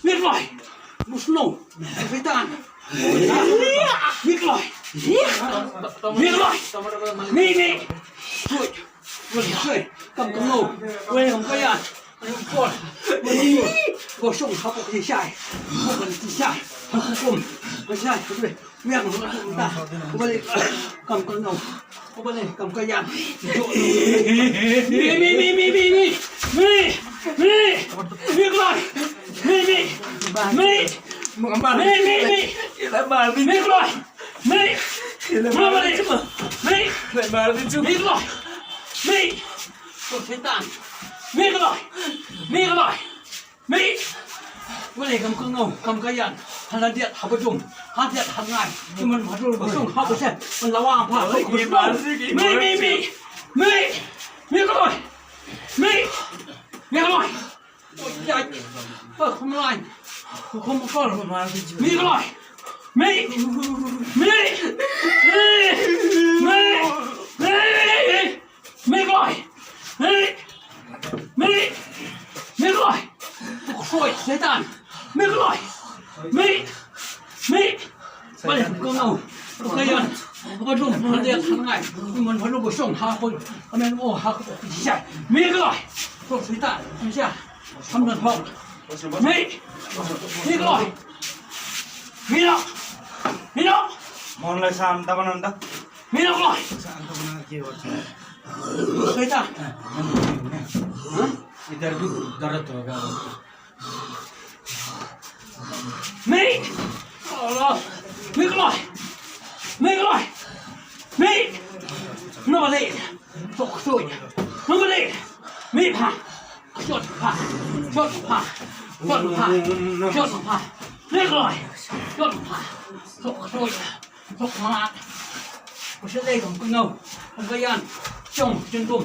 Mikloi, musnong, kapitan. Mikloi, Mimi, Sui, Sui, cầm nô, quê không có yan, con, cô sông học thì sai, không cần thì sai, không sai, không được, miệng không được ta, không có cầm con nô, không có cầm cái yan, Mikloi,วันนี้กำเงากำกระยันฮันละเดียดหับประจุมฮันเดียดหันง่ายที่มันหัดรูปส่งหับไปเช่มันระว่างผ่าไม่กลอยใหญ่ทำลายคมก้อนมีกลอยไม่กลอยโอ้ยเสียดายไม่กลอยไม่วันนี้กำเงากระยันหับประจุมฮันเดียดหันง่ายที่มันหัดรูปส่งหาคนอันนั้นโอ้หาคนใหญ่ไม่กลอยพวกเสียดายไม่ใช่ทำเงินทองไม่กลอยมีน้อง Monle Santa Bananda.มีน้องกลอย Santa Bananda की बात है. เสียดาย इधर भी दर्द होगा. ไม่กลอยน้องมาเลยตกช่วยน้องมาเลยไม่ผ่าชดผ่าไม่กลอยชดผ่าตกช่วยตกมาไม่ใช่เลยของกูเงาผมก็ยันจงจนตุ่ม